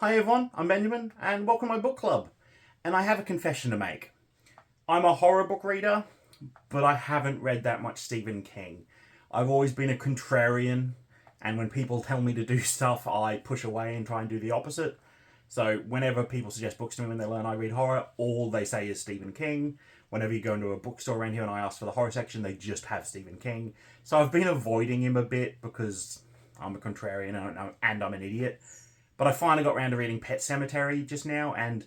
Hi everyone, I'm Benjamin, and welcome to my book club. And I have a confession to make. I'm a horror book reader, but I haven't read that much Stephen King. I've always been a contrarian, and when people tell me to do stuff, I push away and try and do the opposite. So whenever people suggest books to me when they learn I read horror, all they say is Stephen King. Whenever you go into a bookstore around here and I ask for the horror section, they just have Stephen King. So I've been avoiding him a bit because I'm a contrarian and I'm an idiot. But I finally got around to reading Pet Sematary just now, and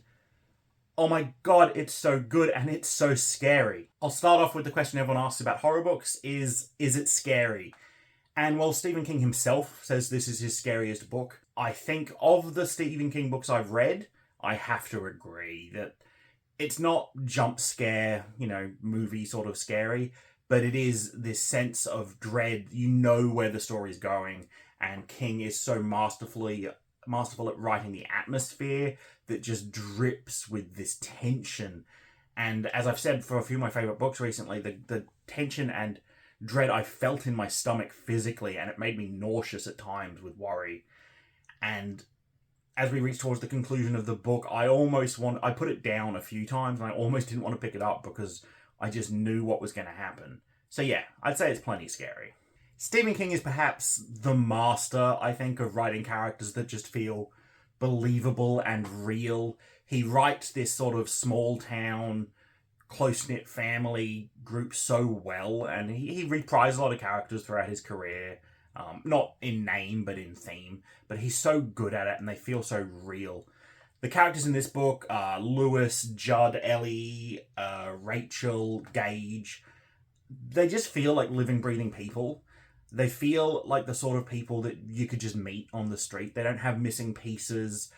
oh my god, it's so good and it's so scary. I'll start off with the question everyone asks about horror books, is it scary? And while Stephen King himself says this is his scariest book, I think of the Stephen King books I've read, I have to agree that it's not jump scare, movie sort of scary, but it is this sense of dread. You know where the story's going, and King is so masterful at writing the atmosphere that just drips with this tension. And as I've said for a few of my favourite books recently, the tension and dread I felt in my stomach physically, and it made me nauseous at times with worry. And as we reach towards the conclusion of the book, I put it down a few times, and I almost didn't want to pick it up because I just knew what was going to happen. So yeah, I'd say it's plenty scary. Stephen King is perhaps the master, I think, of writing characters that just feel believable and real. He writes this sort of small town, close-knit family group so well, and he reprises a lot of characters throughout his career. Not in name, but in theme. But he's so good at it, and they feel so real. The characters in this book are Lewis, Judd, Ellie, Rachel, Gage. They just feel like living, breathing people. They feel like the sort of people that you could just meet on the street. They don't have missing pieces.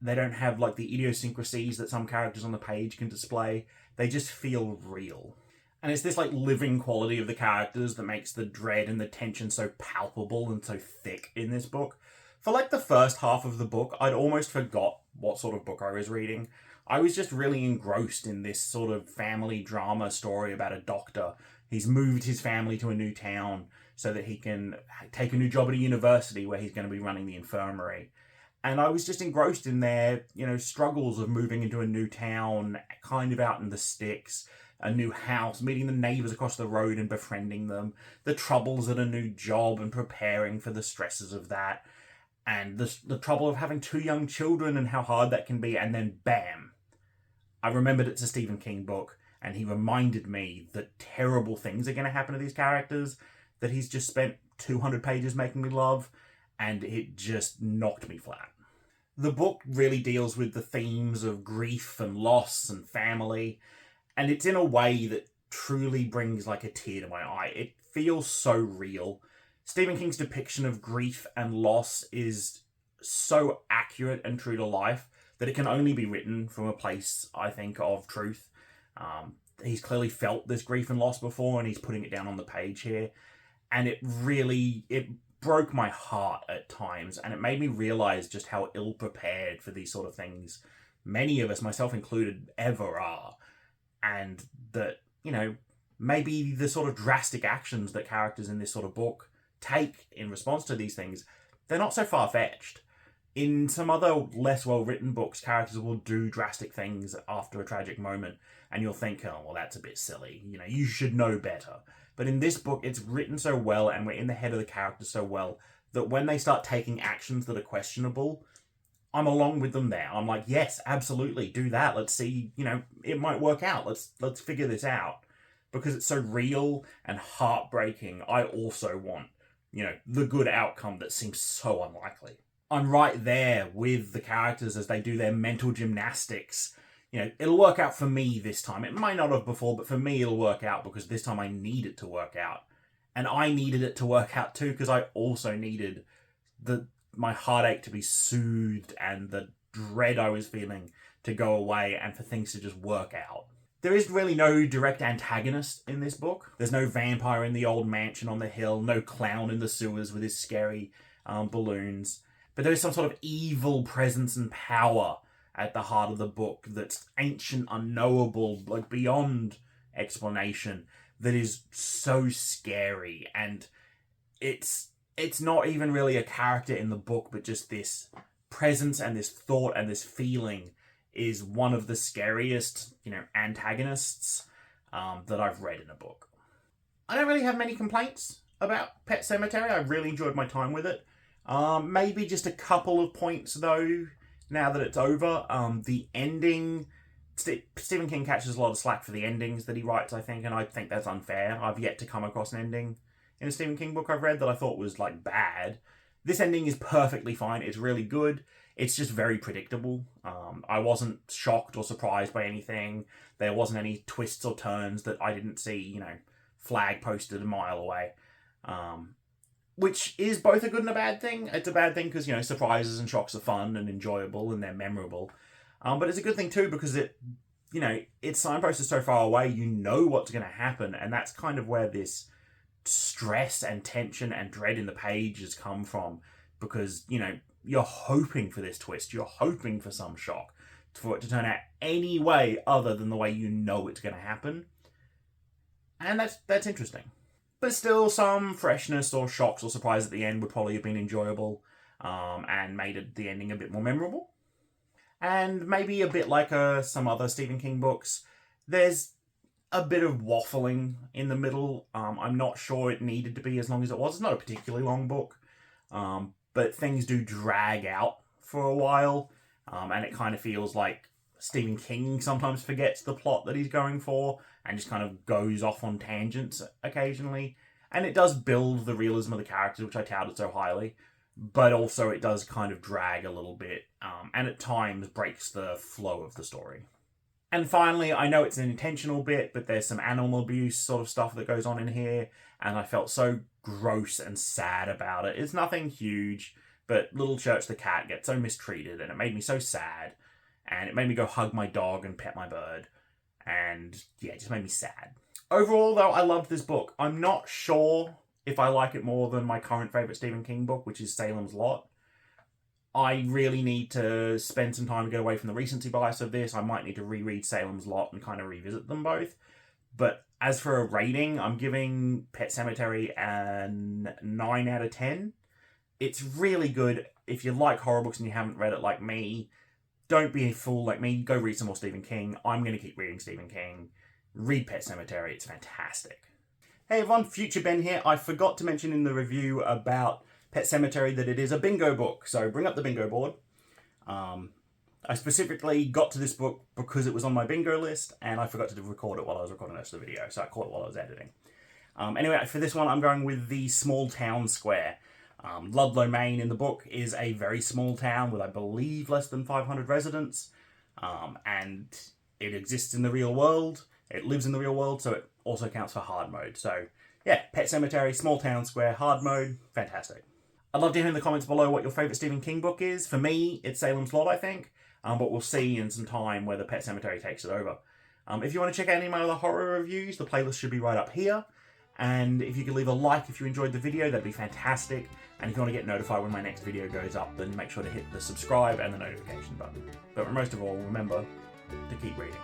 They don't have like the idiosyncrasies that some characters on the page can display. They just feel real. And it's this like living quality of the characters that makes the dread and the tension so palpable and so thick in this book. For like the first half of the book, I'd almost forgot what sort of book I was reading. I was just really engrossed in this sort of family drama story about a doctor. He's moved his family to a new town so that he can take a new job at a university where he's going to be running the infirmary. And I was just engrossed in their, struggles of moving into a new town, kind of out in the sticks, a new house, meeting the neighbours across the road and befriending them, the troubles at a new job and preparing for the stresses of that, and the trouble of having two young children and how hard that can be, and then bam! I remembered it's a Stephen King book, and he reminded me that terrible things are going to happen to these characters that he's just spent 200 pages making me love, and it just knocked me flat. The book really deals with the themes of grief and loss and family, and it's in a way that truly brings like a tear to my eye. It feels so real. Stephen King's depiction of grief and loss is so accurate and true to life that it can only be written from a place, I think, of truth. He's clearly felt this grief and loss before, and he's putting it down on the page here. And it broke my heart at times, and it made me realize just how ill-prepared for these sort of things many of us, myself included, ever are. And that, maybe the sort of drastic actions that characters in this sort of book take in response to these things, they're not so far-fetched. In some other less well-written books, characters will do drastic things after a tragic moment, and you'll think, oh, well, that's a bit silly. You should know better. But in this book, it's written so well, and we're in the head of the characters so well, that when they start taking actions that are questionable, I'm along with them there. I'm like, yes, absolutely, do that. Let's see, it might work out. Let's figure this out. Because it's so real and heartbreaking, I also want, the good outcome that seems so unlikely. I'm right there with the characters as they do their mental gymnastics. It'll work out for me this time. It might not have before, but for me it'll work out because this time I need it to work out. And I needed it to work out too because I also needed my heartache to be soothed and the dread I was feeling to go away and for things to just work out. There is really no direct antagonist in this book. There's no vampire in the old mansion on the hill, no clown in the sewers with his scary balloons. But there is some sort of evil presence and power at the heart of the book that's ancient, unknowable, like beyond explanation, that is so scary. And it's not even really a character in the book, but just this presence and this thought and this feeling is one of the scariest, antagonists that I've read in a book. I don't really have many complaints about Pet Sematary. I really enjoyed my time with it. Maybe just a couple of points, though, now that it's over. The ending... Stephen King catches a lot of slack for the endings that he writes, I think, and I think that's unfair. I've yet to come across an ending in a Stephen King book I've read that I thought was, bad. This ending is perfectly fine. It's really good. It's just very predictable. I wasn't shocked or surprised by anything. There wasn't any twists or turns that I didn't see, flag posted a mile away. Which is both a good and a bad thing. It's a bad thing because, surprises and shocks are fun and enjoyable and they're memorable. But it's a good thing too because it's signposted so far away, you know what's going to happen. And that's kind of where this stress and tension and dread in the pages come from. Because, you're hoping for this twist. You're hoping for some shock. For it to turn out any way other than the way you know it's going to happen. And that's interesting. But still, some freshness or shocks or surprise at the end would probably have been enjoyable. And made the ending a bit more memorable. And maybe a bit like some other Stephen King books, there's a bit of waffling in the middle. I'm not sure it needed to be as long as it was. It's not a particularly long book, but things do drag out for a while, and it kind of feels like Stephen King sometimes forgets the plot that he's going for and just kind of goes off on tangents occasionally. And it does build the realism of the characters, which I touted so highly. But also it does kind of drag a little bit, and at times breaks the flow of the story. And finally, I know it's an intentional bit, but there's some animal abuse sort of stuff that goes on in here, and I felt so gross and sad about it. It's nothing huge, but Little Church the cat gets so mistreated, and it made me so sad, and it made me go hug my dog and pet my bird, and yeah, it just made me sad. Overall, though, I loved this book. I'm not sure if I like it more than my current favourite Stephen King book, which is Salem's Lot. I really need to spend some time to get away from the recency bias of this. I might need to reread Salem's Lot and kind of revisit them both. But as for a rating, I'm giving Pet Sematary a 9 out of 10. It's really good. If you like horror books and you haven't read it like me, don't be a fool like me. Go read some more Stephen King. I'm going to keep reading Stephen King. Read Pet Sematary. It's fantastic. Hey everyone, Future Ben here. I forgot to mention in the review about Pet Sematary that it is a bingo book, so bring up the bingo board. I specifically got to this book because it was on my bingo list, and I forgot to record it while I was recording the rest of the video, so I caught it while I was editing. Anyway, for this one I'm going with the Small Town Square. Ludlow, Maine in the book is a very small town with, I believe, less than 500 residents, and it exists in the real world. It lives in the real world, so it also counts for hard mode. So, yeah, Pet Sematary, Small Town Square, hard mode, fantastic. I'd love to hear in the comments below what your favourite Stephen King book is. For me, it's Salem's Lot, I think, but we'll see in some time whether Pet Sematary takes it over. If you want to check out any of my other horror reviews, the playlist should be right up here. And if you could leave a like if you enjoyed the video, that'd be fantastic. And if you want to get notified when my next video goes up, then make sure to hit the subscribe and the notification button. But most of all, remember to keep reading.